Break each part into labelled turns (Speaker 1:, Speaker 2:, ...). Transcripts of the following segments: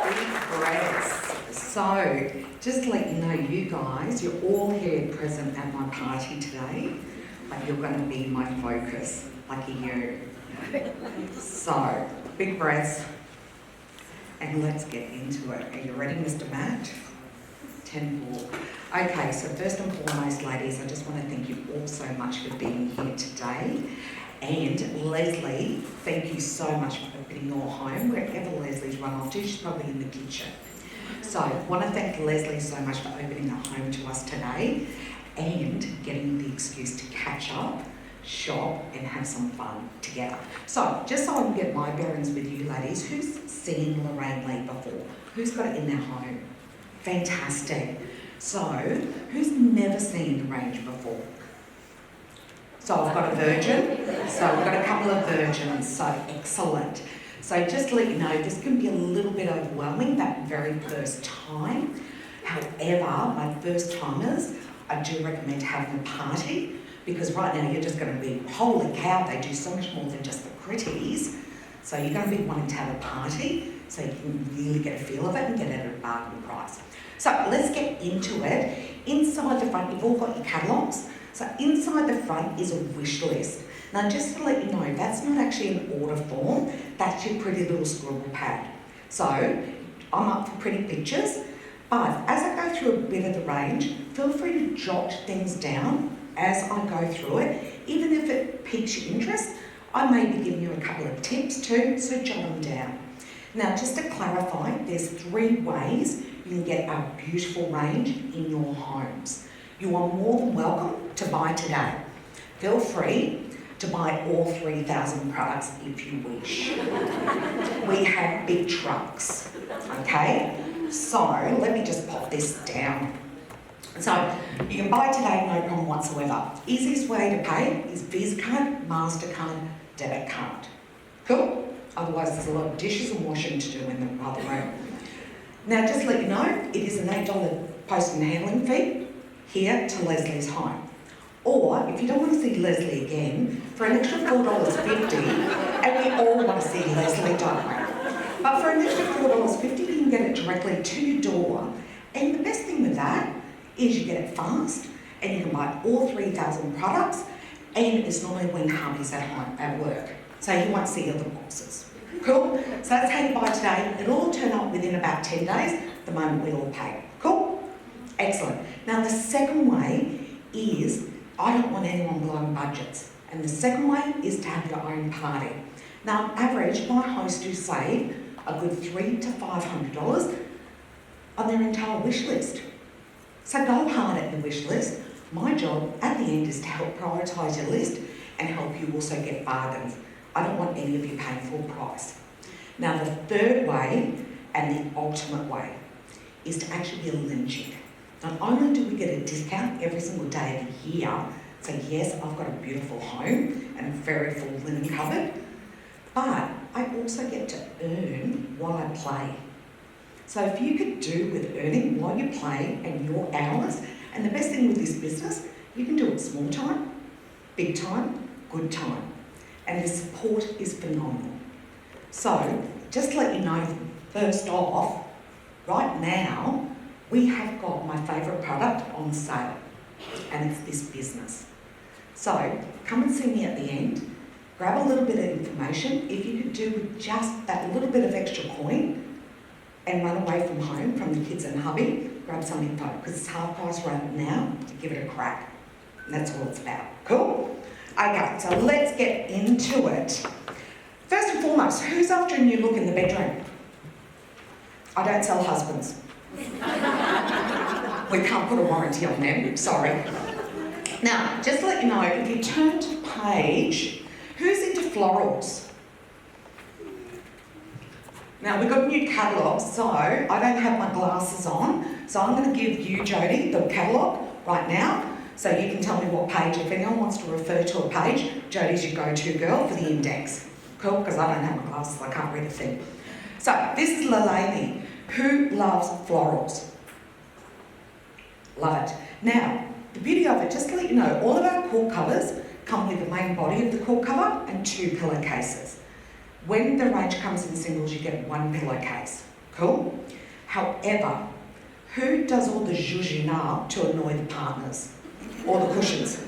Speaker 1: Big breaths. So, just to let you know, you guys, you're all here present at my party today, but you're going to be my focus. Lucky you. So, big breaths. And let's get into it. Are you ready, Mr. Matt? 10-4. Okay, so first and foremost, ladies, I just want to thank you all so much for being here today. And Leslie, thank you so much for opening your home. Wherever Leslie's run off to, she's probably in the kitchen. So I want to thank Leslie so much for opening her home to us today and getting the excuse to catch up, shop and have some fun together. So just so I can get my bearings with you ladies, who's seen Lorraine Lee before? Who's got it in their home? Fantastic. So who's never seen the range before? So I've got a virgin, so I've got a couple of virgins, so excellent. So just to let you know, this can be a little bit overwhelming that very first time. However, my first timers, I do recommend having a party because right now you're just going to be, holy cow, they do so much more than just the pretties. So you're going to be wanting to have a party so you can really get a feel of it and get it at a bargain price. So let's get into it. Inside the front, you've all got your catalogues. So inside the front is a wish list. Now just to let you know, that's not actually an order form, that's your pretty little scribble pad. So I'm up for pretty pictures, but as I go through a bit of the range, feel free to jot things down as I go through it. Even if it piques your interest, I may be giving you a couple of tips too, so jot them down. Now just to clarify, there's 3 ways you can get a beautiful range in your homes. You are more than welcome to buy today. Feel free to buy all 3,000 products if you wish. We have big trucks, okay? So let me just pop this down. So you can buy today, no problem whatsoever. Easiest way to pay is Visa card, MasterCard, debit card. Cool? Otherwise there's a lot of dishes and washing to do in the other room. Now just to let you know, it is an $8 post and handling fee here to Leslie's home. Or, if you don't want to see Leslie again, for an extra $4.50, and we all want to see Leslie, don't we? But for an extra $4.50, you can get it directly to your door. And the best thing with that is you get it fast, and you can buy all 3,000 products, and it's normally when hubby's at home, at work. So you won't see other boxes. Cool? So that's how you buy today. It'll all turn up within about 10 days, the moment we all pay. Cool? Excellent. Now the second way is, I don't want anyone blowing budgets. And the second way is to have your own party. Now on average, my hosts do save a good $300 to $500 on their entire wish list. So go hard at the wish list. My job at the end is to help prioritise your list and help you also get bargains. I don't want any of you paying full price. Now the third way, and the ultimate way, is to actually be a linen chick. Not only do we get a discount every single day of the year, so yes, I've got a beautiful home and a very full linen cupboard, but I also get to earn while I play. So if you could do with earning while you play and your hours, and the best thing with this business, you can do it small time, big time, good time. And the support is phenomenal. So just to let you know, first off, right now, we have got my favourite product on sale, and it's this business. So come and see me at the end, grab a little bit of information. If you could do with just that little bit of extra coin and run away from home, from the kids and hubby, grab some info, because it's half price right now to give it a crack. And that's all it's about. Cool? Okay, so let's get into it. First and foremost, who's after a new look in the bedroom? I don't sell husbands. We can't put a warranty on them, sorry. Now, just to let you know, if you turn to page, who's into florals? Now, we've got new catalogues, so I don't have my glasses on, so I'm going to give you, Jodie, the catalogue right now, so you can tell me what page. If anyone wants to refer to a page, Jodie's your go-to girl for the index. Cool, because I don't have my glasses, I can't read a thing. So, this is Lelani. Who loves florals? Love it. Now, the beauty of it, just to let you know, all of our quilt covers come with the main body of the quilt cover and 2 pillowcases. When the range comes in singles, you get 1 pillowcase. Cool? However, who does all the zhuzhing up to annoy the partners or the cushions?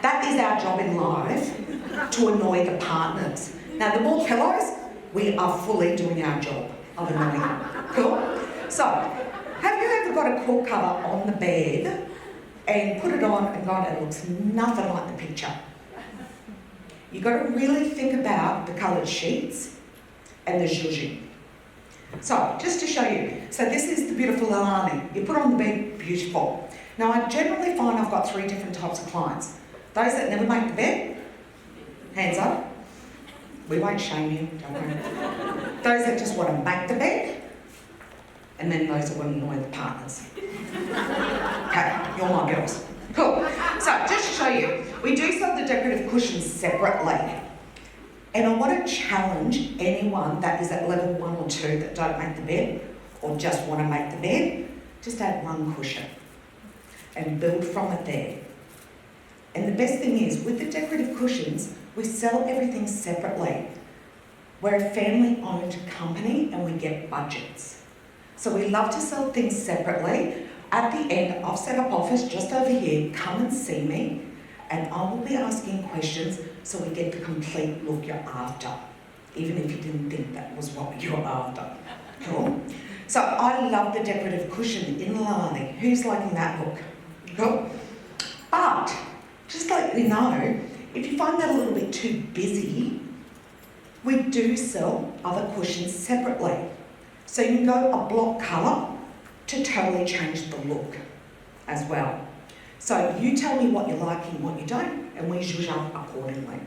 Speaker 1: That is our job in life, to annoy the partners. Now, the more pillows, we are fully doing our job of annoying them. Cool? So, have you ever got a quilt cover on the bed and put it on and gone, it looks nothing like the picture? You've got to really think about the coloured sheets and the zhuzhing. So, just to show you, so this is the beautiful Annaleise. You put it on the bed, beautiful. Now, I generally find I've got 3 different types of clients. Those that never make the bed, hands up. We won't shame you, don't worry. Those that just want to make the bed, and then those that want to annoy the partners. Okay, you're my girls. Cool. So, just to show you, we do sell the decorative cushions separately. And I want to challenge anyone that is at level 1 or 2 that don't make the bed, or just want to make the bed, just add 1 cushion and build from it there. And the best thing is, with the decorative cushions, we sell everything separately. We're a family-owned company and we get budgets. So we love to sell things separately. At the end, I've set up office just over here. Come and see me, and I will be asking questions so we get the complete look you're after, even if you didn't think that was what you're after. Cool? So I love the decorative cushion in Lani. Who's liking that look? Cool? But, just to let you know, if you find that a little bit too busy, we do sell other cushions separately. So you can go a block colour to totally change the look as well. So you tell me what you like and what you don't, and we zhuzh up accordingly.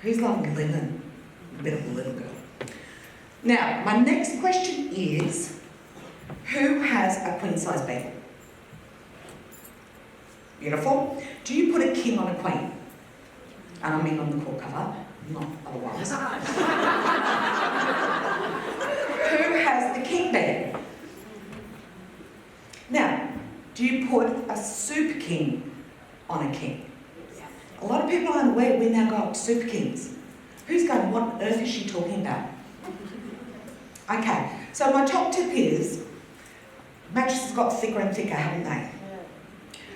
Speaker 1: Who's loving linen? A bit of a little girl. Now, my next question is, who has a queen size bed? Beautiful. Do you put a king on a queen? And I mean on the core cover, not otherwise. Who has the king bed? Now, do you put a super king on a king? A lot of people aren't aware we now got super kings. Who's going, what on earth is she talking about? Okay, so my top tip is, mattresses got thicker and thicker, haven't they?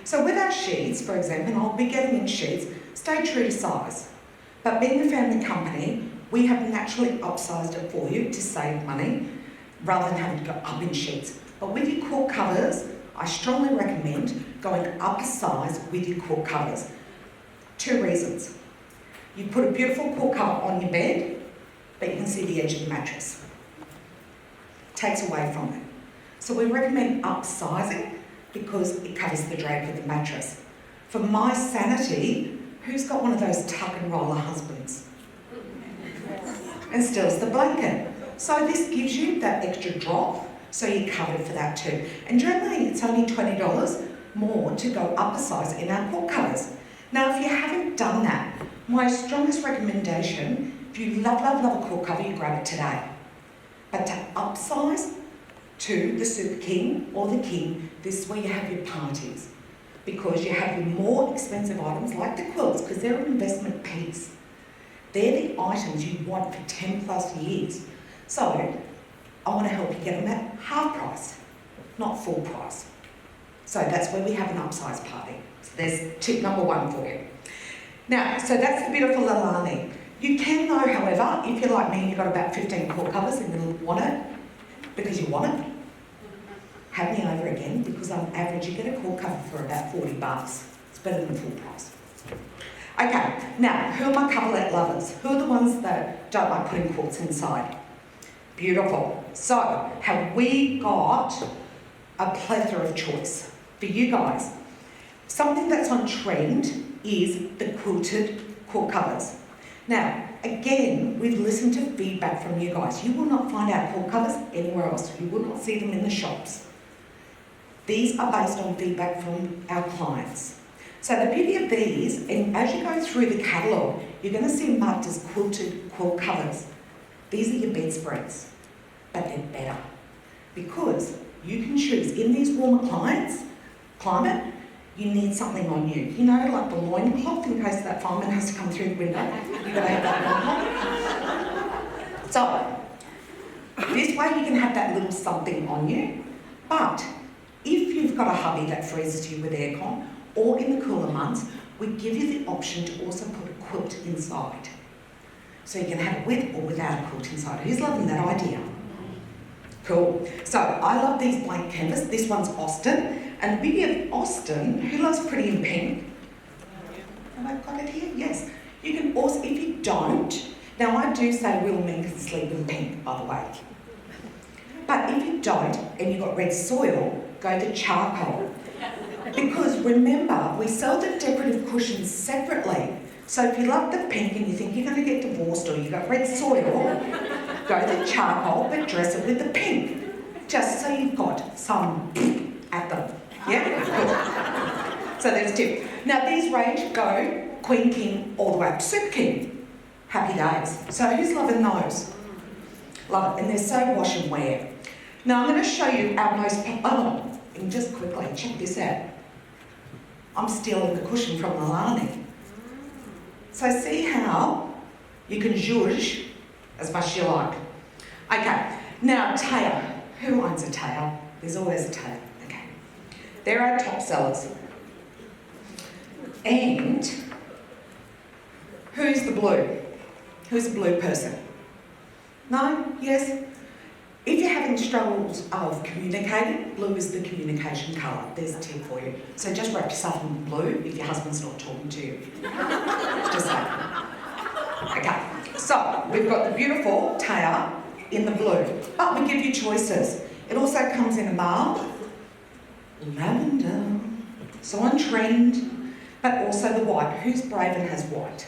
Speaker 1: So with our sheets, for example, and I'll be getting in sheets, stay true to size. But being a family company, we have naturally upsized it for you to save money, rather than having to go up in sheets. But with your quilt covers, I strongly recommend going up a size with your quilt covers. 2 reasons. You put a beautiful quilt cover on your bed, but you can see the edge of the mattress. Takes away from it. So we recommend upsizing because it covers the drape of the mattress. For my sanity, who's got one of those tuck and roller husbands? And steals the blanket. So this gives you that extra drop, so you're covered for that too. And generally it's only $20 more to go up a size in our quilt covers. Now if you haven't done that, my strongest recommendation, if you love a quilt cover, you grab it today. But to upsize to the super king or the king, this is where you have your parties. Because you have your more expensive items like the quilts, because they're an investment piece. They're the items you want for 10 plus years. So I want to help you get them at half price, not full price. So that's where we have an upsize party. So there's tip number 1 for you. Now, so that's the beautiful Annaleise. You can though, however, if you're like me and you've got about 15 quilt covers and you want it, because you want it, have me over again, because on average you get a quilt cover for about $40. It's better than full price. Okay, now, who are my coverlet lovers? Who are the ones that don't like putting quilts inside? Beautiful. So, have we got a plethora of choice for you guys? Something that's on trend is the quilted quilt covers. Now, again, we've listened to feedback from you guys. You will not find our quilt covers anywhere else. You will not see them in the shops. These are based on feedback from our clients. So the beauty of these, and as you go through the catalogue, you're going to see marked as quilted quilt covers. These are your bedspreads, but they're better because you can choose. In these warmer climate, you need something on you. You know, like the loincloth, in case that fireman has to come through the window. You've got to have that loincloth. So, This way you can have that little something on you. But if you've got a hubby that freezes you with aircon, or in the cooler months, we give you the option to also put a quilt inside. So you can have it with or without a quilt inside. Who's loving that idea? Cool. So I love these blank canvas. This one's Austin. And the beauty of Austin, who loves pretty in pink? Have I got it here? Yes. You can also, if you don't, now I do say real men can sleep in pink, by the way. But if you don't, and you've got red soil, go to charcoal. Because remember, we sell the decorative cushions separately. So if you love the pink and you think you're going to get divorced or you've got red soil, go to charcoal but dress it with the pink. Just so you've got some at them. Yeah? Good. So there's a tip. Now these range go Queen, King, all the way up to Super King. Happy days. So who's loving those? Love it. And they're so wash and wear. Now I'm going to show you our most, and just quickly, check this out. I'm stealing the cushion from Alani. So see how you can zhuzh as much as you like. Okay, now Taya. Who owns a Taya? There's always a Taya. Okay. They're our top sellers. And who's the blue? Who's a blue person? No? Yes? If you're having struggles of communicating, blue is the communication colour. There's a tip for you. So just wrap yourself in blue if your husband's not talking to you. Just saying. Okay, so we've got the beautiful Taya in the blue, but we give you choices. It also comes in a marl, lavender, so on trend, but also the white. Who's brave and has white?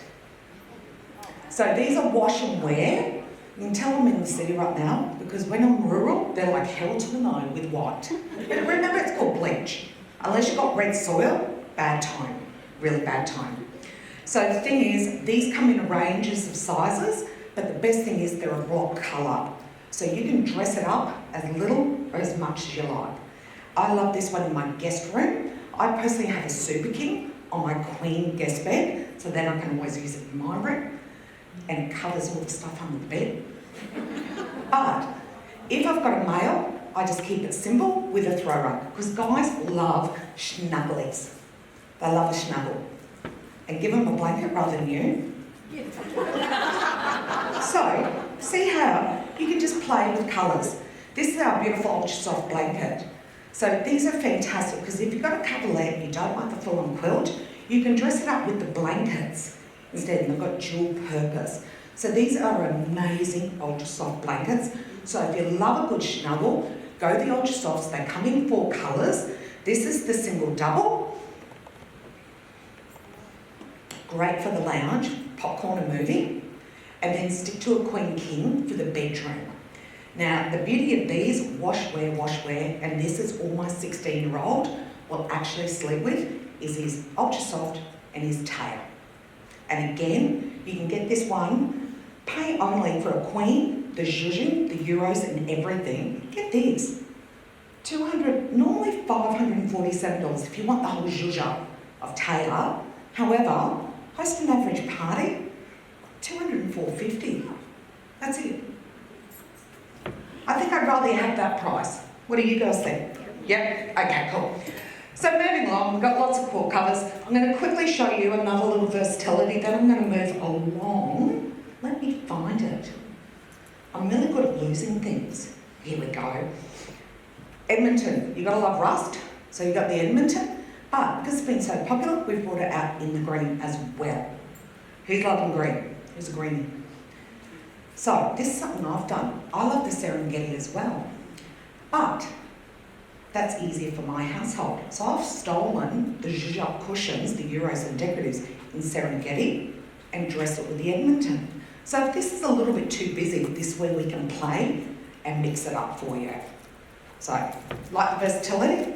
Speaker 1: So these are wash and wear. You can tell I'm in the city right now because when I'm rural, they're like hell to the no with white. But remember, it's called bleach. Unless you've got red soil, bad time, really bad time. So the thing is, these come in ranges of sizes, but the best thing is they're a block colour. So you can dress it up as little or as much as you like. I love this one in my guest room. I personally have a Super King on my queen guest bed, so then I can always use it in my room. And it covers all the stuff under the bed. But if I've got a male, I just keep it simple with a throw rug because guys love snugglies. They love a snuggle. And give them a blanket rather than you. So, see how you can just play with colours. This is our beautiful ultra soft blanket. So these are fantastic because if you've got a couple lamp and you don't like the full-on quilt, you can dress it up with the blankets instead, and they've got dual purpose. So these are amazing ultra soft blankets. So if you love a good snuggle, go the ultra softs. They come in 4 colours. This is the single double. Great for the lounge, popcorn and movie. And then stick to a queen king for the bedroom. Now the beauty of these, wash wear, and this is all my 16-year-old will actually sleep with, is his ultra soft and his tail. And again, you can get this one, pay only for a queen, the zhuzhing, the euros and everything. Get this, $200, normally $547 if you want the whole zhuzher of Taylor. However, host an average party, $204.50. That's it. I think I'd rather have that price. What do you guys think? Yep? Okay, cool. So moving along, we've got lots of quilt covers. I'm going to quickly show you another little versatility, then I'm going to move along. Let me find it. I'm really good at losing things. Here we go. Edmonton, you've got to love rust, so you've got the Edmonton, but because it's been so popular, we've brought it out in the green as well. Who's loving green? Who's a greenie? So this is something I've done. I love the Serengeti as well, but that's easier for my household. So I've stolen the zhuzh cushions, the euros and decoratives in Serengeti and dressed it with the Edmonton. So if this is a little bit too busy, this is where we can play and mix it up for you. So, like the versatility?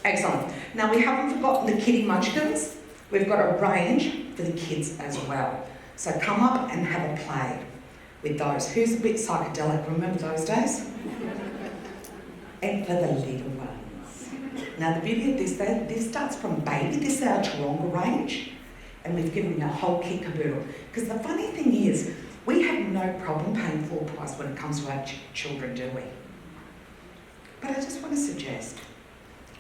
Speaker 1: Excellent. Now we haven't forgotten the kitty munchkins. We've got a range for the kids as well. So come up and have a play with those. Who's a bit psychedelic? Remember those days? And for the little ones. Now the beauty of this starts from baby. This is our Taronga range. And we've given them a whole kit caboodle. Because the funny thing is, We have no problem paying full price when it comes to our children, do we? But I just want to suggest,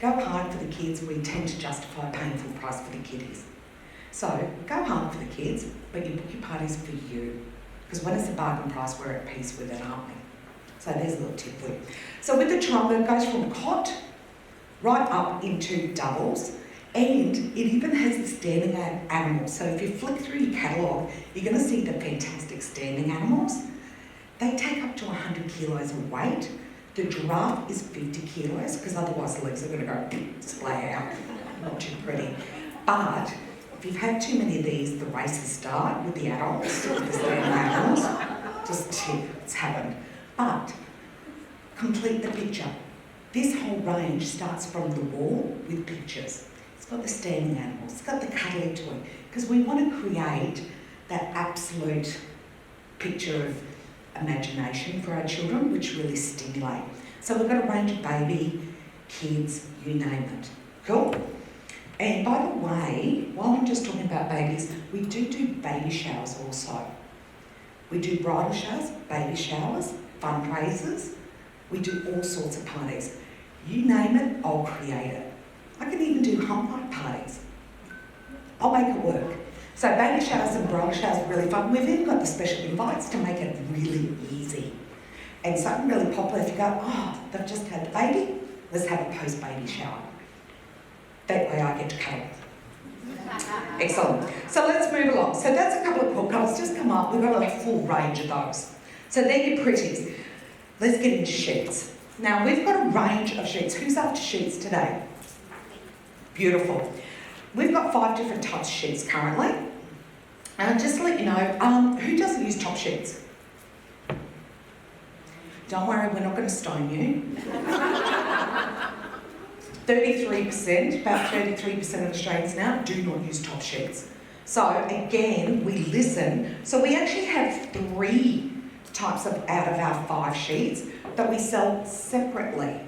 Speaker 1: go hard for the kids. We tend to justify paying full price for the kiddies. So go hard for the kids, but you book your parties for you. Because when it's a bargain price, we're at peace with it, aren't we? So there's a little tip for you. So with the triangle, it goes from cot right up into doubles, and it even has the standing animals. So if you flick through your catalogue, you're going to see the fantastic standing animals. They take up to 100 kilos of weight. The giraffe is 50 kilos, because otherwise the legs are going to go splay out. Not too pretty. But if you've had too many of these, the races start with the adults, with the standing animals. Just tip, it's happened. But complete the picture. This whole range starts from the wall with pictures. It's got the standing animals, it's got the cuddly toy, because we want to create that absolute picture of imagination for our children, which really stimulate. So we've got a range of baby, kids, you name it. Cool? And by the way, while I'm just talking about babies, we do baby showers also. We do bridal showers, baby showers, fundraisers. We do all sorts of parties. You name it, I'll create it. I can even do hump night parties. I'll make it work. So baby showers and bridal showers are really fun. We've even got the special invites to make it really easy. And something really popular, if you go, oh, they've just had the baby, let's have a post-baby shower. That way I get to cuddle. Excellent. So let's move along. So that's a couple of cool colours just come up. We've got a full range of those. So they're your pretties. Let's get into sheets. Now we've got a range of sheets. Who's after sheets today? Beautiful. We've got 5 different types of sheets currently. And just to let you know, who doesn't use top sheets? Don't worry, we're not going to stone you. 33%, about 33% of Australians now do not use top sheets. So again, we listen. So we actually have 3 types out of our 5 sheets that we sell separately.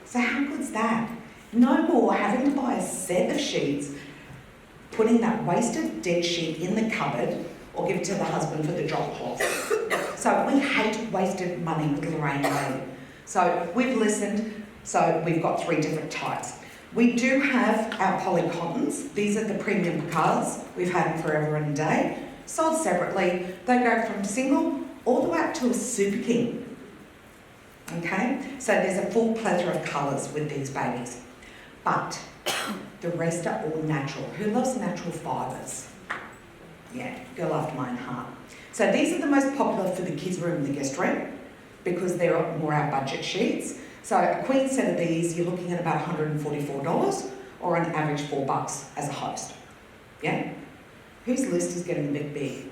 Speaker 1: So how good's that? No more having to buy a set of sheets, putting that wasted dead sheet in the cupboard, or give it to the husband for the drop cloth. So we hate wasted money with Lorraine Lee. So we've listened. So we've got 3 different types. We do have our poly cottons. These are the premium picards. We've had them forever and a day. Sold separately. They go from single all the way up to a super king. Okay? So there's a full plethora of colours with these babies. But the rest are all natural. Who loves natural fibres? Yeah, girl after my own heart. So these are the most popular for the kids' room and the guest room because they're more our budget sheets. So a queen set of these, you're looking at about $144 or an average $4 as a host. Yeah? Whose list is getting a bit big?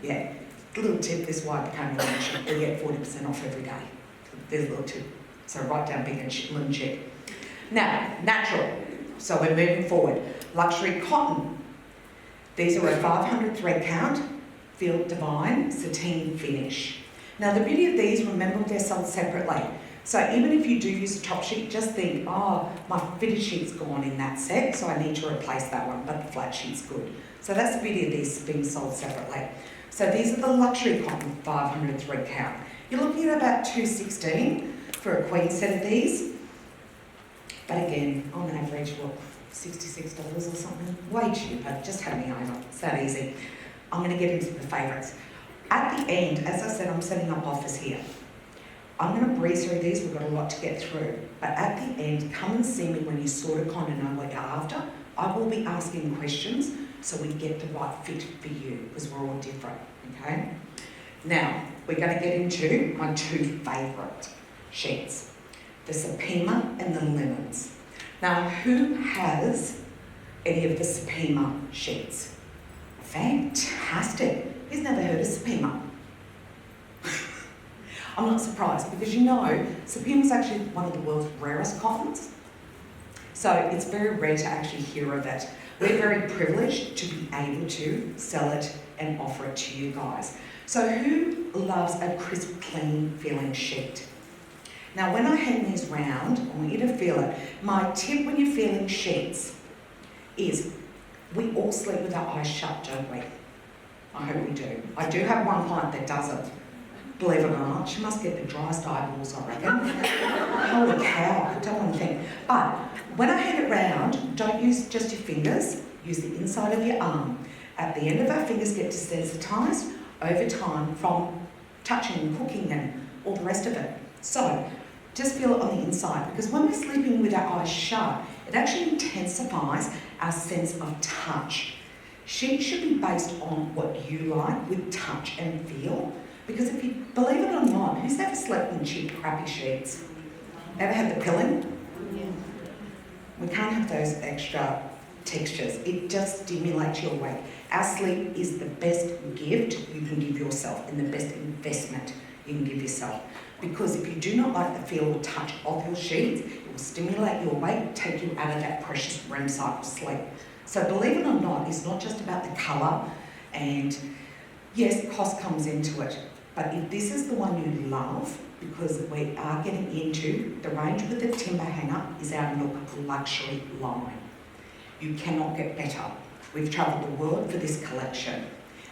Speaker 1: Yeah. A little tip, this is why I became a linen chick. We get 40% off every day. There's a little tip. So write down big and linen chick. Now, natural. So we're moving forward. Luxury cotton. These are a 500 thread count, Field Divine, sateen finish. Now the beauty of these, remember they're sold separately. So even if you do use a top sheet, just think, oh, my fitted sheet's gone in that set, so I need to replace that one, but the flat sheet's good. So that's the beauty of these being sold separately. So these are the luxury cotton 500 thread count. You're looking at about $216 for a queen set of these. But again, on average, well, $66 or something. Way cheaper, just have me over. It's that easy. I'm going to get into the favourites. At the end, as I said, I'm setting up offers here. I'm going to breeze through these, we've got a lot to get through. But at the end, come and see me when you sort of kind of know what you're after. I will be asking questions so we get the right fit for you, because we're all different, okay? Now, we're going to get into my 2 favourite sheets, the supima and the linens. Now, who has any of the supima sheets? Fantastic. Who's never heard of supima? I'm not surprised because you know, supima is actually one of the world's rarest cottons. So it's very rare to actually hear of it. We're very privileged to be able to sell it and offer it to you guys. So who loves a crisp, clean feeling sheet? Now when I hand these round, I want you to feel it. My tip when you're feeling sheets is we all sleep with our eyes shut, don't we? I hope we do. I do have one client that doesn't. Believe it or not, she must get the driest eyeballs, I reckon. Holy cow, I don't want to think. But when I hand it round, don't use just your fingers, use the inside of your arm. At the end of our fingers get desensitised over time from touching and cooking and all the rest of it. So, just feel it on the inside, because when we're sleeping with our eyes shut, it actually intensifies our sense of touch. Sheets should be based on what you like with touch and feel. Because if you believe it or not, who's ever slept in cheap, crappy sheets? Ever had the pilling? Yeah. We can't have those extra textures. It just stimulates your awake. Our sleep is the best gift you can give yourself and the best investment you can give yourself. Because if you do not like the feel or touch of your sheets, it will stimulate your awake, take you out of that precious REM cycle sleep. So believe it or not, it's not just about the colour, and yes, cost comes into it. But if this is the one you love, because we are getting into, the range with the timber hanger is our Nook luxury line. You cannot get better. We've travelled the world for this collection.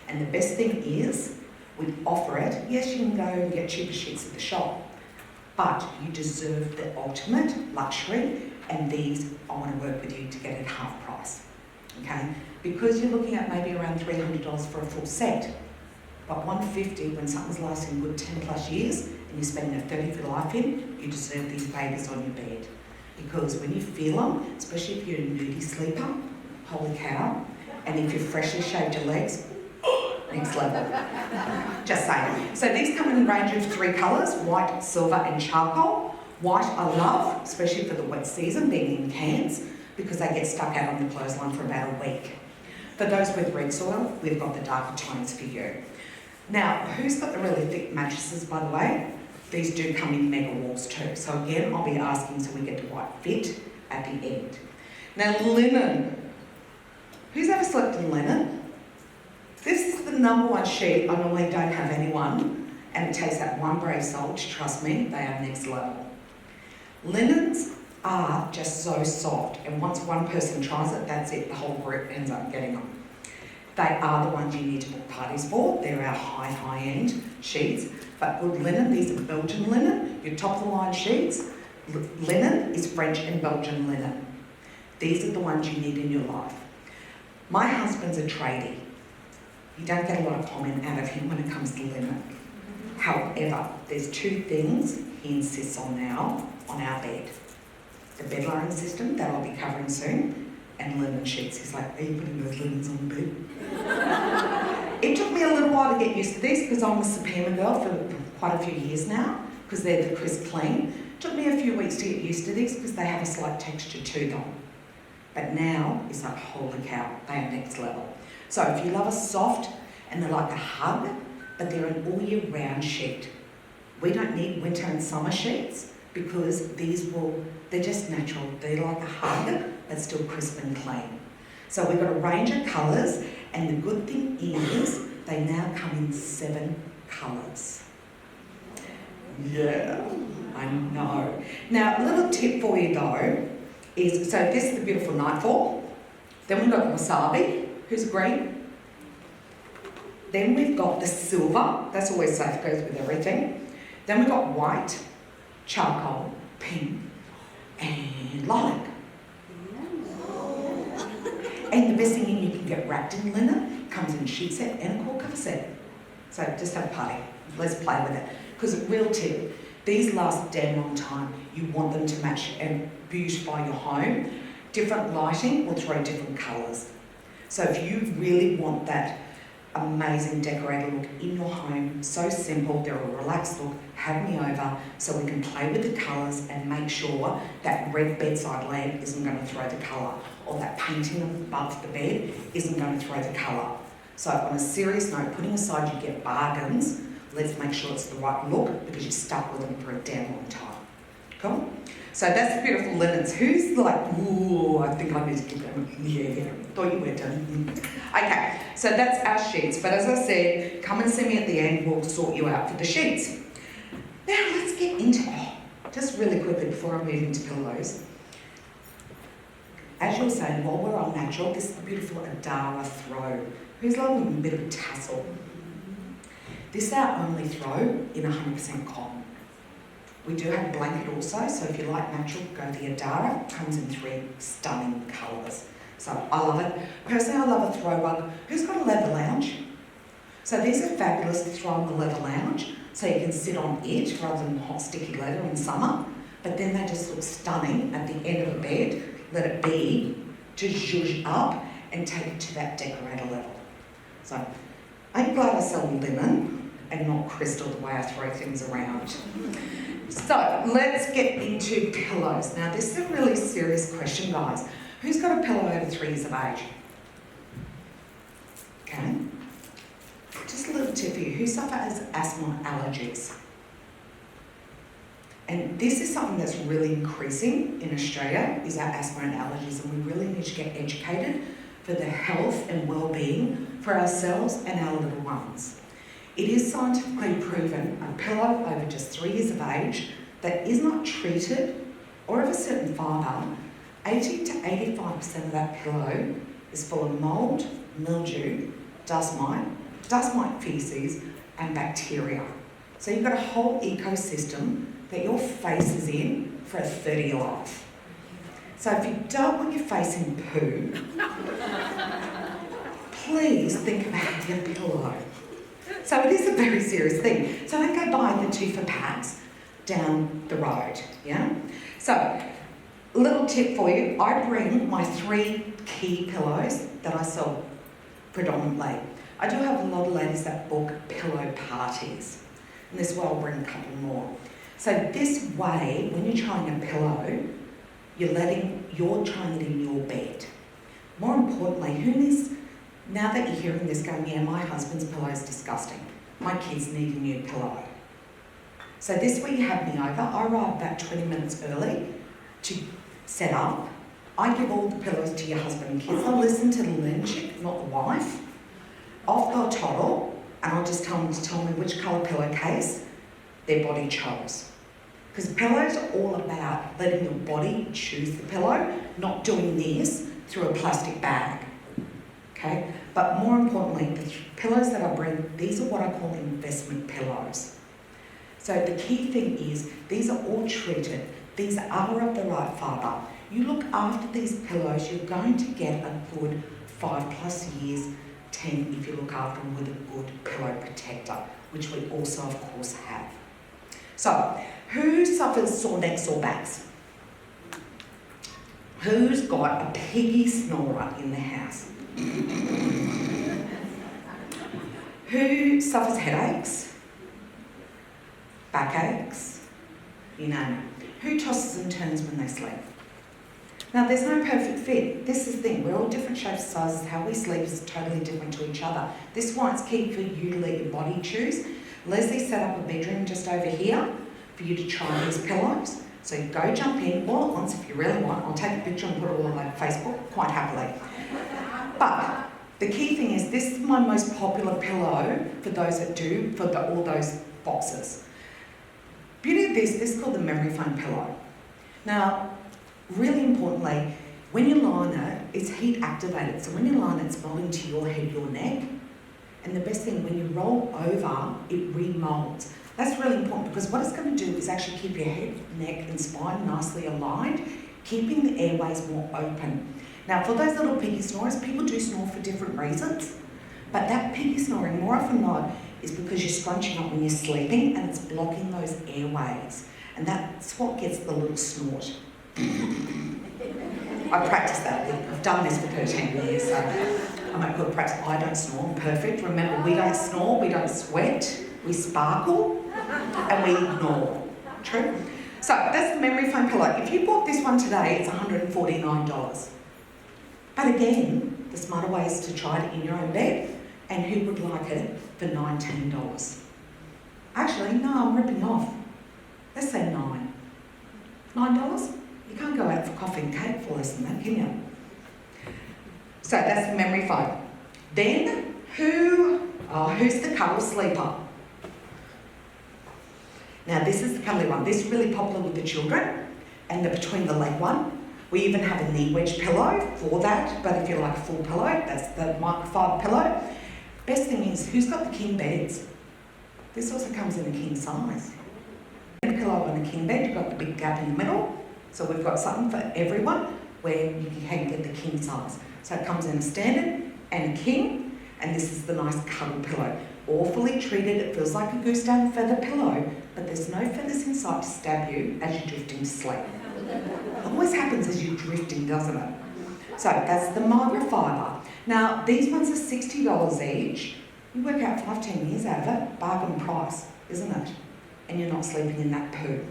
Speaker 1: And the best thing is, we offer it. Yes, you can go and get cheaper sheets at the shop, but you deserve the ultimate luxury, and these, I want to work with you to get it half price, okay? Because you're looking at maybe around $300 for a full set. But $150 when something's lasting good 10 plus years and you're spending a 30 for life in, you deserve these babies on your bed. Because when you feel them, especially if you're a nudie sleeper, holy cow, and if you've freshly shaved your legs, next level. Just saying. So these come in a range of 3 colours, white, silver and charcoal. White I love, especially for the wet season, being in cans, because they get stuck out on the clothesline for about a week. For those with red soil, we've got the darker tones for you. Now, who's got the really thick mattresses, by the way? These do come in mega walls too. So again, I'll be asking so we get the right fit at the end. Now, linen. Who's ever slept in linen? This is the number one sheet. I normally don't have anyone, and it takes that one brave soul to trust me, they are next level. Linens are just so soft, and once one person tries it, that's it, the whole group ends up getting them. They are the ones you need to book parties for. They're our high-end sheets. But good linen, these are Belgian linen, your top-of-the-line sheets. Linen is French and Belgian linen. These are the ones you need in your life. My husband's a tradie. You don't get a lot of comment out of him when it comes to linen. However, there's 2 things he insists on now on our bed. The bed lining system that I'll be covering soon, and linen sheets. He's like, are you putting those linens on the bed? It took me a little while to get used to these because I'm a supima girl for quite a few years now, because they're the crisp clean. It took me a few weeks to get used to these because they have a slight texture to them. But now it's like, holy cow, they are next level. So if you love a soft and they're like a hug, but they're an all year round sheet. We don't need winter and summer sheets because they're just natural. They're like a hug, but still crisp and clean. So we've got a range of colours, and the good thing is they now come in 7 colours. Yeah, I know. Now, a little tip for you though is, so this is the beautiful Nightfall. Then we've got Wasabi, who's green. Then we've got the silver, that's always safe, goes with everything. Then we've got white, charcoal, pink, and lilac. And the best thing is you can get wrapped in linen, comes in a sheet set and a core cover set. So just have a party, let's play with it. Because real tip, these last a damn long time. You want them to match and beautify your home. Different lighting will throw different colours. So if you really want that amazing decorated look in your home, so simple, they're a relaxed look, have me over so we can play with the colours and make sure that red bedside lamp isn't going to throw the colour, or that painting above the bed isn't going to throw the colour. So on a serious note, putting aside you get bargains, let's make sure it's the right look because you're stuck with them for a damn long time. Cool? So that's the beautiful linens. Who's like, ooh, I think I need to give them, yeah, thought you were done. Okay, so that's our sheets. But as I said, come and see me at the end, we'll sort you out for the sheets. Now let's get into, just really quickly before I move into pillows. As you're saying, while we're on natural, this is the beautiful Adara throw. Who's loving a bit of a tassel? This is our only throw in 100% cotton. We do have a blanket also, so if you like natural, go the Adara. It comes in 3 stunning colours. So I love it. Personally, I love a throw rug. Who's got a leather lounge? So these are fabulous to throw on the leather lounge, so you can sit on it rather than hot sticky leather in summer. But then they just look stunning at the end of a bed. Let it be to zhuzh up and take it to that decorator level. So I'm glad I sell linen and not crystal the way I throw things around. So let's get into pillows. Now this is a really serious question, guys. Who's got a pillow over 3 years of age? Okay. Just a little tip for you. Who suffers asthma allergies? And this is something that's really increasing in Australia, is our asthma and allergies, and we really need to get educated for the health and well-being for ourselves and our little ones. It is scientifically proven a pillow over just 3 years of age that is not treated or of a certain fibre, 80 to 85% of that pillow is full of mould, mildew, dust mite feces and bacteria. So you've got a whole ecosystem that your face is in for a 30-year life. So if you don't want your face in poo, please think about your pillow. So it is a very serious thing. So don't go buy the 2 for packs down the road, yeah? So, little tip for you, I bring my 3 key pillows that I sell predominantly. I do have a lot of ladies that book pillow parties, and this way I'll bring a couple more. So this way, when you're trying a pillow, you're trying it in your bed. More importantly, now that you're hearing this going, yeah, my husband's pillow is disgusting. My kids need a new pillow. So this week you have me over. I arrive about 20 minutes early to set up. I give all the pillows to your husband and kids. I'll listen to the lean chick, not the wife. Off they'll toddle, and I'll just tell them to tell me which colour pillowcase their body chose. Because pillows are all about letting your body choose the pillow, not doing this through a plastic bag. Okay? But more importantly, the pillows that I bring, these are what I call investment pillows. So the key thing is, these are all treated. These are of the right fibre. You look after these pillows, you're going to get a good 5+ years, 10 if you look after them with a good pillow protector, which we also, of course, have. So, who suffers sore necks or backs? Who's got a piggy snorer in the house? Who suffers headaches? Backaches? You name it. Who tosses and turns when they sleep? Now, there's no perfect fit. This is the thing. We're all different shapes, sizes. How we sleep is totally different to each other. This is why it's key for you to let your body choose. Leslie set up a bedroom just over here for you to try these pillows. So go jump in all at once if you really want. I'll take a picture and put it all on Facebook quite happily. But the key thing is, this is my most popular pillow for those that do, for all those boxes. Beauty of this is called the memory foam pillow. Now, really importantly, when you lie on it, it's heat activated. So when you lie on it, it's molding to your head, your neck. And the best thing, when you roll over, it remolds. That's really important because what it's going to do is actually keep your head, neck and spine nicely aligned, keeping the airways more open. Now, for those little piggy snorers, people do snore for different reasons, but that piggy snoring, more often than not, is because you're scrunching up when you're sleeping and it's blocking those airways. And that's what gets the little snort. I practice that. I've done this for 13 years, so I'm a good practice. I don't snore, I'm perfect. Remember, we don't snore, we don't sweat, we sparkle, and we ignore. True? So that's the memory foam pillow. If you bought this one today, it's $149. But again, the smarter way is to try it in your own bed, and who would like it for $19? Actually, no, I'm ripping off. Let's say $9. $9? You can't go out for coffee and cake for less than that, can you? So that's the memory foam. Then, who's the cuddle sleeper? Now this is the cuddly one. This is really popular with the children, and the between the leg one. We even have a knee wedge pillow for that, but if you like a full pillow, that's the microfiber pillow. Best thing is, who's got the king beds? This also comes in a king size. A pillow on a king bed, you've got the big gap in the middle, so we've got something for everyone where you can get the king size. So it comes in a standard and a king, and this is the nice cuddle pillow. Awfully treated, it feels like a goose down feather pillow, but there's no feathers inside to stab you as you drift into sleep. It always happens as you're drifting, doesn't it? So that's the microfiber. Now, these ones are $60 each. You work out 5-10 years out of it, bargain price, isn't it? And you're not sleeping in that poo.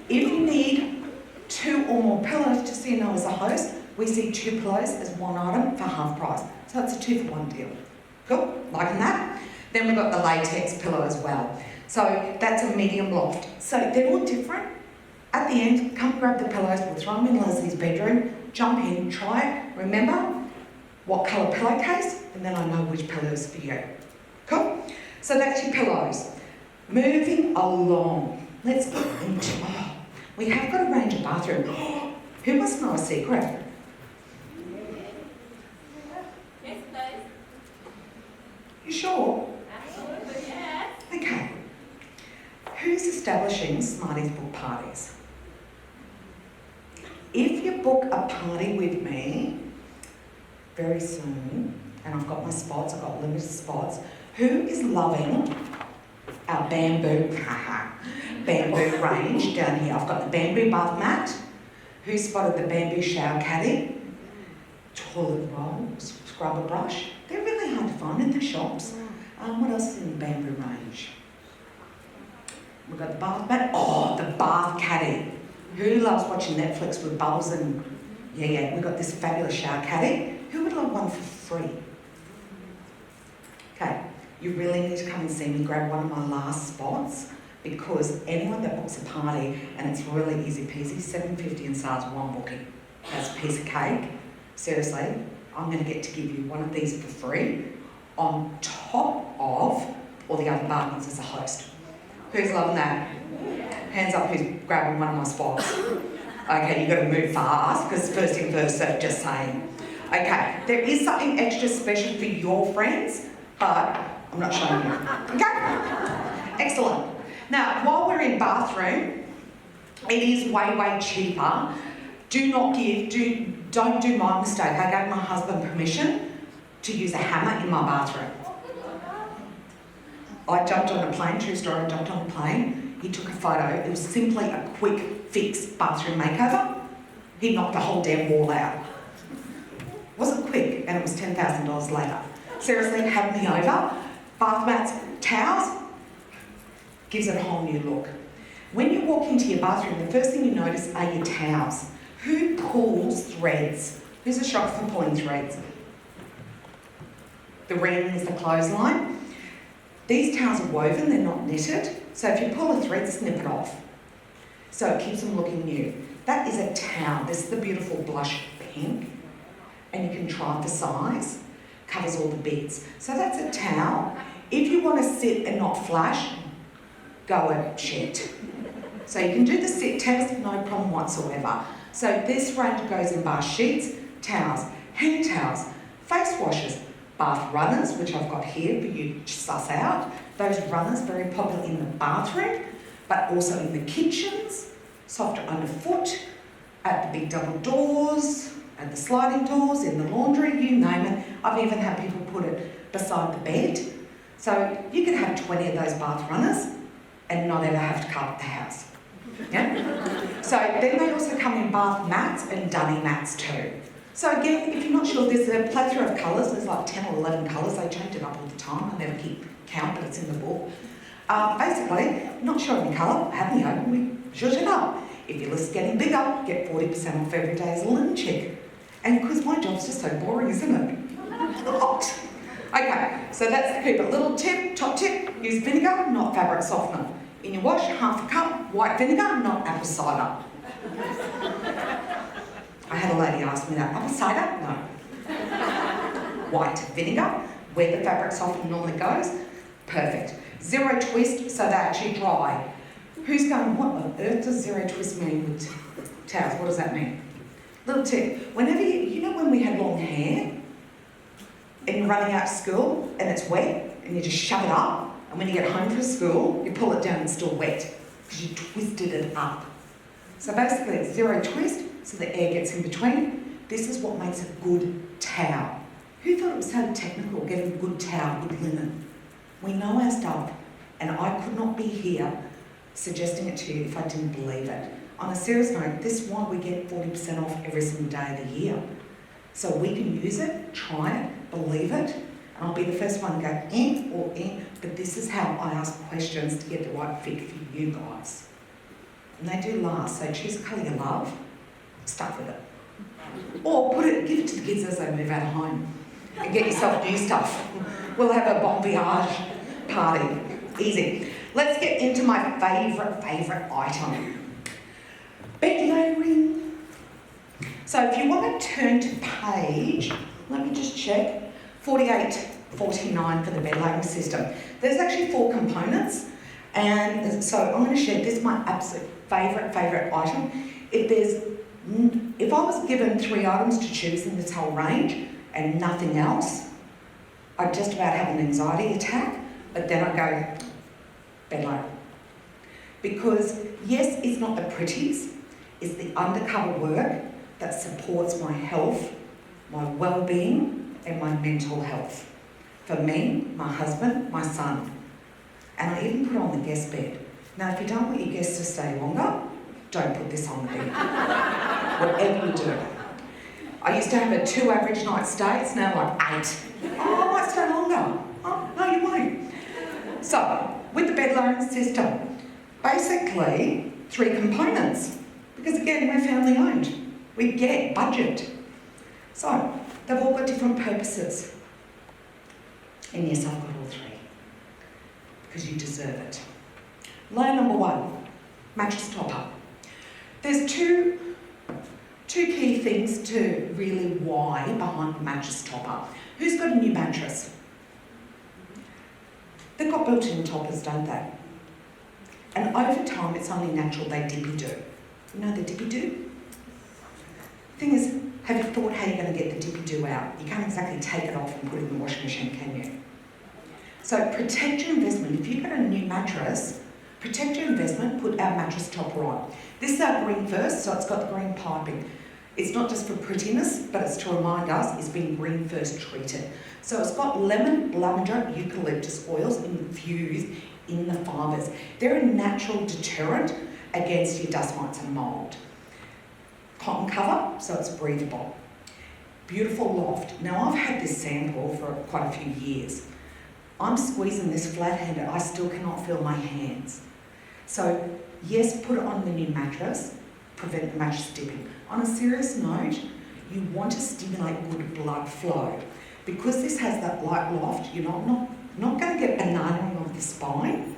Speaker 1: If you need 2 or more pillows, just so you know as a host, we see 2 pillows as one item for half price. So it's a 2-for-1 deal. Cool? Liking that? Then we've got the latex pillow as well. So that's a medium loft. So they're all different. At the end, come grab the pillows, we'll throw them in Leslie's bedroom, jump in, try it. Remember what colour pillowcase, and then I know which pillows for you. Cool? So that's your pillows. Moving along, let's get into, we have got a range of bathroom. Who wants to know a secret?
Speaker 2: Yes, please.
Speaker 1: You sure?
Speaker 2: Absolutely, yes.
Speaker 1: Okay. Who's establishing Smarties book parties? If you book a party with me very soon, and I've got my spots, I've got limited spots, who is loving our bamboo range down here? I've got the bamboo bath mat. Who spotted the bamboo shower caddy? Toilet roll, scrubber brush. They're really hard to find in the shops. What else is in the bamboo range? We've got the bath mat. Oh, the bath caddy. Who loves watching Netflix with bubbles and... Yeah, we've got this fabulous shower caddy. Who would like one for free? Okay, you really need to come and see me grab one of my last spots, because anyone that books a party, and it's really easy peasy, $7.50 and starts one booking. That's a piece of cake. Seriously, I'm going to get to give you one of these for free on top of all the other bargains as a host. Who's loving that? Hands up who's grabbing one of my spots. Okay, you've got to move fast, because first in, first served, just saying. Okay, there is something extra special for your friends, but I'm not showing you. Okay? Excellent. Now, while we're in bathroom, it is way, way cheaper. Don't do my mistake. I gave my husband permission to use a hammer in my bathroom. I jumped on a plane, true story, I jumped on a plane. He took a photo. It was simply a quick fix bathroom makeover. He knocked the whole damn wall out. It wasn't quick, and it was $10,000 later. Seriously, have me over. Bath mats, towels, gives it a whole new look. When you walk into your bathroom, the first thing you notice are your towels. Who pulls threads? Who's a shock for pulling threads? The ring is the clothesline. These towels are woven, they're not knitted, so if you pull a thread, snip it off. So it keeps them looking new. That is a towel. This is the beautiful blush pink, and you can try for size. Covers all the bits. So that's a towel. If you want to sit and not flash, go and shit. So you can do the sit test, no problem whatsoever. So this range goes in bath sheets, towels, hand towels, face washes, bath runners, which I've got here for you to suss out. Those runners, very popular in the bathroom, but also in the kitchens, softer underfoot, at the big double doors, at the sliding doors, in the laundry, you name it. I've even had people put it beside the bed. So you could have 20 of those bath runners and not ever have to carpet the house. Yeah? So then they also come in bath mats and dunny mats too. So again, if you're not sure, there's a plethora of colours. There's like 10 or 11 colours. They change it up all the time. I never keep count, but it's in the book. Basically, not sure of the colour, have me open, we zhuzh it up. If your list's getting bigger, get 40% off every day as a linen chick. And because my job's just so boring, isn't it? Okay, so that's the keep it. Little tip, top tip, use vinegar, not fabric softener. In your wash, half a cup, white vinegar, not apple cider. I had a lady ask me that, apple cider? No. White vinegar, where the fabric softener normally goes, perfect. Zero twist, so they're actually dry. Who's going, what on earth does zero twist mean with towels? What does that mean? Little tip, whenever you know when we had long hair and you're running out of school and it's wet and you just shove it up, and when you get home from school, you pull it down and it's still wet because you twisted it up. So basically it's zero twist, so the air gets in between. This is what makes a good towel. Who thought it was so technical, getting a good towel, good linen? We know our stuff, and I could not be here suggesting it to you if I didn't believe it. On a serious note, this is why we get 40% off every single day of the year. So we can use it, try it, believe it, and I'll be the first one to go or but this is how I ask questions to get the right fit for you guys. And they do last, so choose a colour you love, stuck with it. Or give it to the kids as they move out of home and get yourself new stuff. We'll have a bon voyage party, easy. Let's get into my favourite item. Bed layering. So if you want to turn to page, let me just check, 48-49 for the bed layering system. There's actually 4 components, and so I'm going to share this is my absolute favourite item. If I was given 3 items to choose in this whole range and nothing else, I'd just about have an anxiety attack, but then I'd go, bed layering. Because yes, it's not the pretties, it's the undercover work that supports my health, my well-being, and my mental health. For me, my husband, my son. And I even put on the guest bed. Now, if you don't want your guests to stay longer, don't put this on the bed. Whatever you do. I used to have a 2 average night stay, it's now like 8. Oh, I might stay longer. Oh, no, you won't. So, with the bed layering system, basically 3 components. Because again, we're family owned. We get budget. So, they've all got different purposes. And yes, I've got all 3. Because you deserve it. Layer number 1, mattress topper. There's two key things to really why behind the mattress topper. Who's got a new mattress? They've got built-in toppers, don't they? And over time, it's only natural they dippy-do. You know the dippy-do? Thing is, have you thought how you're going to get the dippy-do out? You can't exactly take it off and put it in the washing machine, can you? So protect your investment. If you've got a new mattress, protect your investment, put our mattress topper on. This is our green first, so it's got the green piping. It's not just for prettiness, but it's to remind us it's been green first treated. So it's got lemon, lavender, eucalyptus oils infused in the fibres. They're a natural deterrent against your dust mites and mould. Cotton cover, so it's breathable. Beautiful loft. Now I've had this sample for quite a few years. I'm squeezing this flat-handed, I still cannot feel my hands. So yes, put it on the new mattress, prevent the mattress dipping. On a serious note, you want to stimulate good blood flow. Because this has that light loft, you're not going to get bananaing off the spine,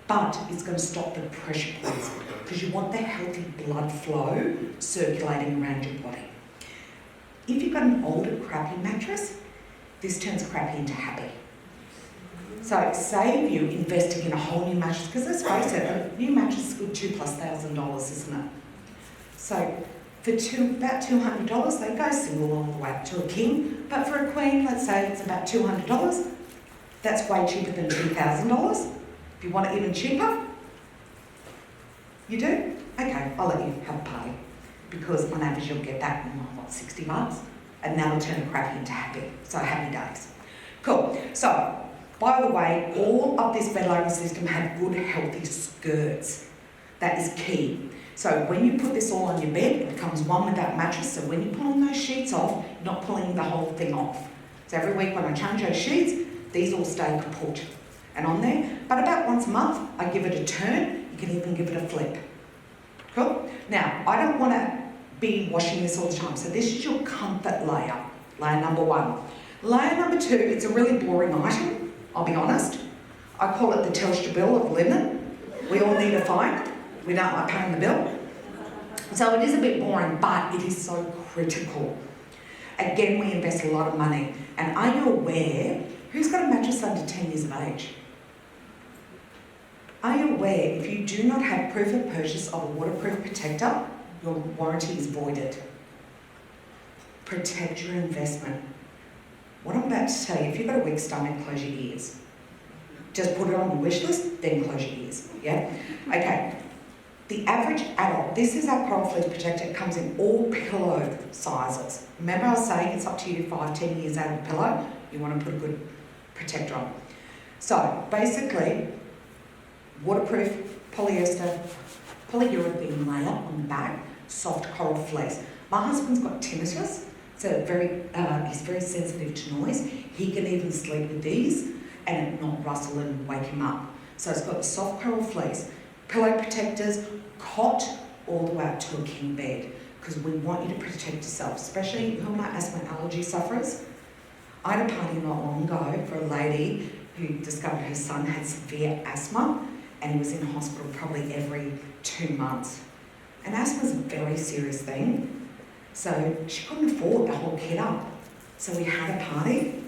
Speaker 1: but it's going to stop the pressure points because you want the healthy blood flow circulating around your body. If you've got an older, crappy mattress, this turns crappy into happy. So save you investing in a whole new mattress, because let's face it, a new mattress is good $2,000+, isn't it? So for about $200, they go single all the way up to a king, but for a queen, let's say it's about $200. That's way cheaper than $2,000. If you want it even cheaper, you do? Okay, I'll let you have a party, because on average you'll get that in, what, $60? And that'll turn a crappy into happy. So happy days. Cool. So, by the way, all of this bed layering system have good, healthy skirts. That is key. So when you put this all on your bed, it becomes one with that mattress. So when you're pulling those sheets off, you're not pulling the whole thing off. So every week when I change those sheets, these all stay kaput and on there. But about once a month, I give it a turn. You can even give it a flip. Cool? Now, I don't want to be washing this all the time. So this is your comfort layer, layer number 1. Layer number 2, it's a really boring item. I'll be honest. I call it the Telstra bill of linen. We all need a fight. We don't like paying the bill. So it is a bit boring, but it is so critical. Again, we invest a lot of money. And are you aware, who's got a mattress under 10 years of age? Are you aware, if you do not have proof of purchase of a waterproof protector, your warranty is voided? Protect your investment. What I'm about to tell you, if you've got a weak stomach, close your ears. Just put it on your wish list, then close your ears, yeah? Okay, the average adult, this is our coral fleece protector. It comes in all pillow sizes. Remember I was saying it's up to you 5-10 years out of the pillow, you want to put a good protector on. So basically, waterproof, polyester, polyurethane layer on the back, soft coral fleece. My husband's got tinnitus, so he's very sensitive to noise. He can even sleep with these and it not rustle and wake him up. So it's got the soft coral fleece, pillow protectors, cot all the way up to a king bed, because we want you to protect yourself, especially who are my asthma allergy sufferers. I had a party not long ago for a lady who discovered her son had severe asthma and he was in hospital probably every 2 months. And asthma is a very serious thing, so she couldn't afford the whole kit up. So we had a party,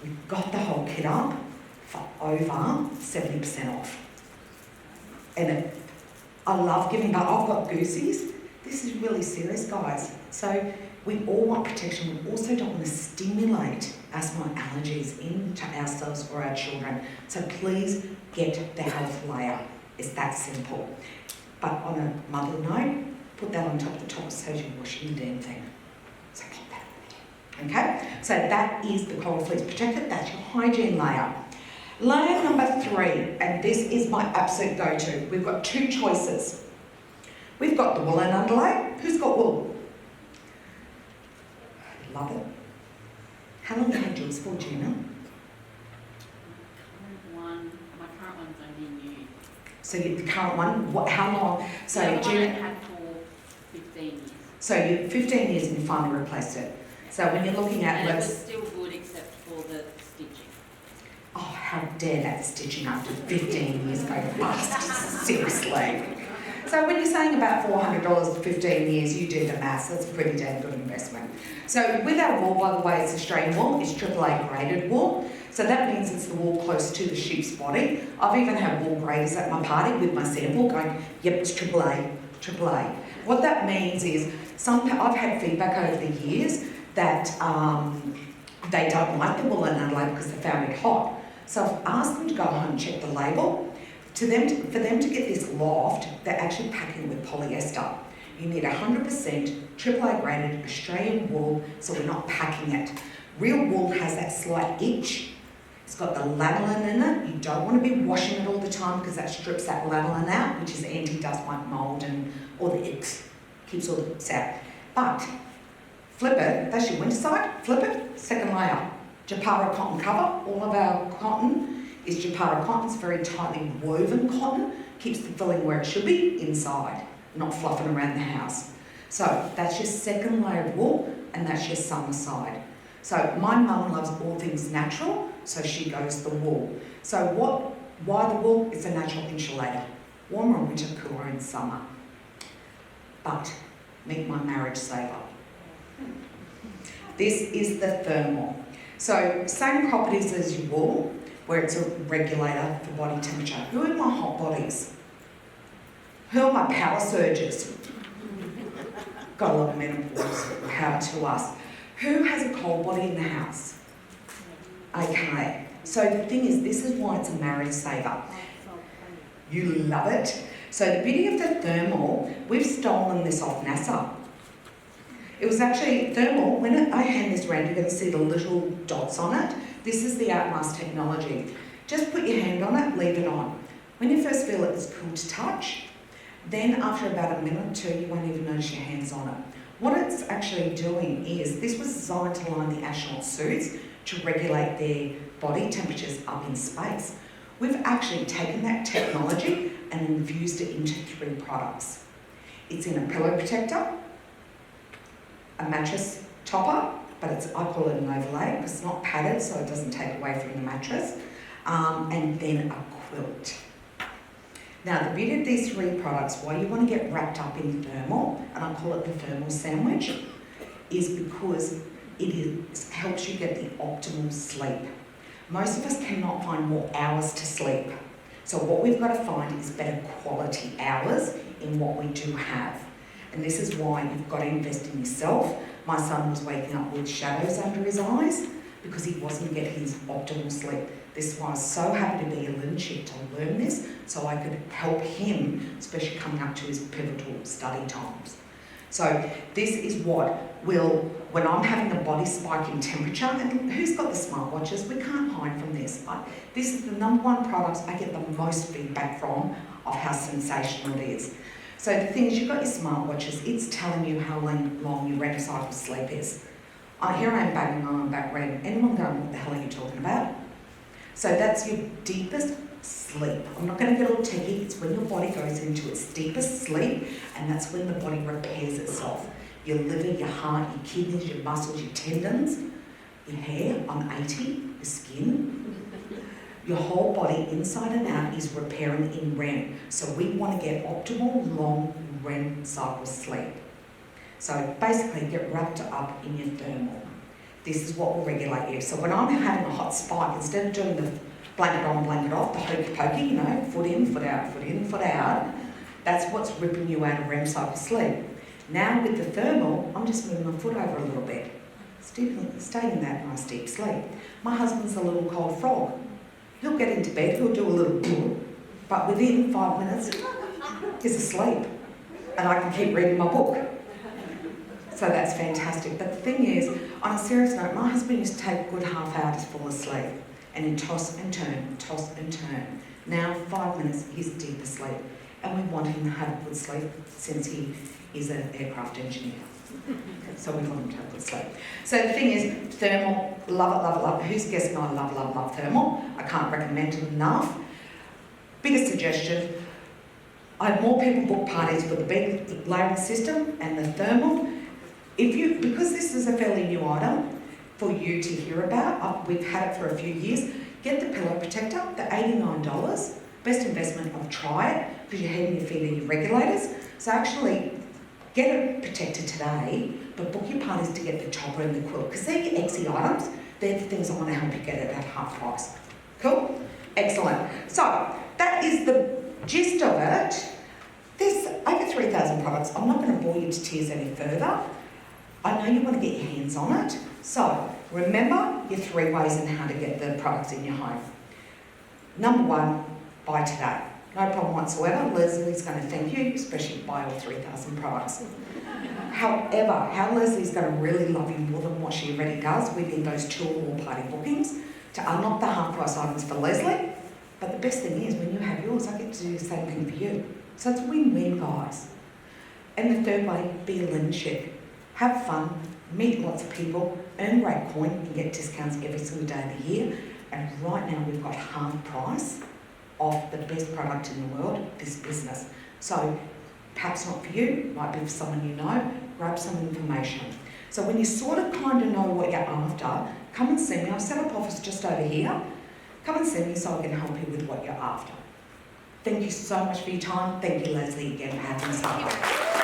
Speaker 1: we got the whole kit up for over 70% off. And I love giving back. I've got goosies. This is really serious, guys. So we all want protection. We also don't want to stimulate asthma and allergies into ourselves or our children. So please get the health layer. It's that simple. But on a mother note, put that on top of the top so you're washing the damn thing. So pop that on there. Okay? So that is the coral fleece protector. That's your hygiene layer. Layer number 3, and this is my absolute go-to. We've got 2 choices. We've got the woolen underlay. Who's got wool? Love it. How long have you had yours for, Gina?
Speaker 2: My current one's only new.
Speaker 1: So the current one, how long? So
Speaker 2: yeah,
Speaker 1: Gina,
Speaker 2: I had for 15 years.
Speaker 1: So you're 15 years and you finally replaced it. So when you're looking at...
Speaker 2: And it was still good except for the stitching.
Speaker 1: Oh, how dare that stitching after 15 years go past, seriously. So when you're saying about $400 for 15 years, you do the maths, that's a pretty damn good investment. So with our wool, by the way, it's Australian wool, it's AAA graded wool. So that means it's the wool close to the sheep's body. I've even had wool graders at my party with my sample going, yep, it's AAA, AAA. What that means is, I've had feedback over the years that they don't like the wool in Adelaide because they found it hot. So I've asked them to go home and check the label. For them to get this loft, they're actually packing with polyester. You need 100% AAA graded Australian wool, so we're not packing it. Real wool has that slight itch. It's got the lanolin in it. You don't want to be washing it all the time because that strips that lanolin out, which is anti-dust mite mould and all the icks. Keeps all the icks out. But flip it, that's your winter side, flip it, second layer. Japara cotton cover, all of our cotton is Japara cotton. It's very tightly woven cotton, keeps the filling where it should be, inside, not fluffing around the house. So that's your second layer of wool, and that's your summer side. So my mum loves all things natural, so she goes the wool. So why the wool? It's a natural insulator. Warmer in winter, cooler in summer. But meet my marriage saver. This is the thermal. So same properties as your wool, where it's a regulator for body temperature. Who are my hot bodies? Who are my power surges? Got a lot of menopause, power to us. Who has a cold body in the house? Okay, so the thing is, this is why it's a marriage saver. You love it. So the beauty of the thermal, we've stolen this off NASA. It was actually thermal. When I hand this around, you're going to see the little dots on it. This is the Outmask technology. Just put your hand on it, leave it on. When you first feel it, it's cool to touch. Then after about a minute or two, you won't even notice your hands on it. What it's actually doing is, this was designed to line the astronaut suits to regulate their body temperatures up in space. We've actually taken that technology and infused it into 3 products. It's in a pillow protector, a mattress topper, but I call it an overlay because it's not padded, so it doesn't take away from the mattress, and then a quilt. Now, the beauty of these 3 products, why you want to get wrapped up in thermal, and I call it the thermal sandwich, is because helps you get the optimal sleep. Most of us cannot find more hours to sleep. So what we've got to find is better quality hours in what we do have. And this is why you've got to invest in yourself. My son was waking up with shadows under his eyes because he wasn't getting his optimal sleep. This is why I was so happy to be a lunatic to learn this, so I could help him, especially coming up to his pivotal study times. So this is what will, when I'm having a body spike in temperature, and who's got the smartwatches? We can't hide from this. This is the number one product I get the most feedback from of how sensational it is. So the thing is, you've got your smartwatches, it's telling you how long your REM cycle sleep is. Here I am banging on back red. Anyone going, what the hell are you talking about? So that's your deepest sleep. I'm not going to get all techie, it's when your body goes into its deepest sleep, and that's when the body repairs itself. Your liver, your heart, your kidneys, your muscles, your tendons, your hair, I'm 80, your skin. Your whole body, inside and out, is repairing in REM. So we want to get optimal long REM cycle sleep. So basically get wrapped up in your thermal. This is what will regulate you. So when I'm having a hot spike, instead of doing the blanket on, blanket off, the hokey pokey, you know, foot in, foot out, foot in, foot out, that's what's ripping you out of REM cycle sleep. Now with the thermal, I'm just moving my foot over a little bit, staying in that nice deep sleep. My husband's a little cold frog. He'll get into bed, he'll do a little boom, but within 5 minutes, he's asleep. And I can keep reading my book. So that's fantastic. But the thing is, on a serious note, my husband used to take a good half hour to fall asleep. And he'd toss and turn, toss and turn. Now, 5 minutes, he's deep asleep. And we want him to have a good sleep since he is an aircraft engineer. So we want him to have good sleep. So the thing is, thermal, love it, love it, love it. Who's guessing I love, love, love thermal? I can't recommend it enough. Biggest suggestion, I have more people book parties with the bed layering system and the thermal. Because this is a fairly new item for you to hear about, we've had it for a few years, get the pillow protector, the $89. Best investment of try it, because your head and your feet are your regulators. So actually, get it protected today, but book your parties to get the topper and the quilt, because they're your exy items. They're the things I want to help you get at half price. Cool? Excellent. So, that is the gist of it. There's over 3,000 products. I'm not going to bore you to tears any further. I know you want to get your hands on it. So, remember your 3 ways in how to get the products in your home. Number 1, buy today. No problem whatsoever. Leslie's going to thank you, especially if you buy all 3,000 products. However, how Leslie's going to really love you more than what she already does within those 2 or more party bookings to unlock the half price items for Leslie. But the best thing is, when you have yours, I get to do the same thing for you. So it's win-win, guys. And the 3rd way, be a leadership. Have fun, meet lots of people, earn great coin, and get discounts every single day of the year. And right now we've got half price of the best product in the world, this business. So perhaps not for you, might be for someone you know, grab some information. So when you sort of kind of know what you're after, come and see me. I've set up office just over here. Come and see me so I can help you with what you're after. Thank you so much for your time. Thank you, Leslie, again for having us.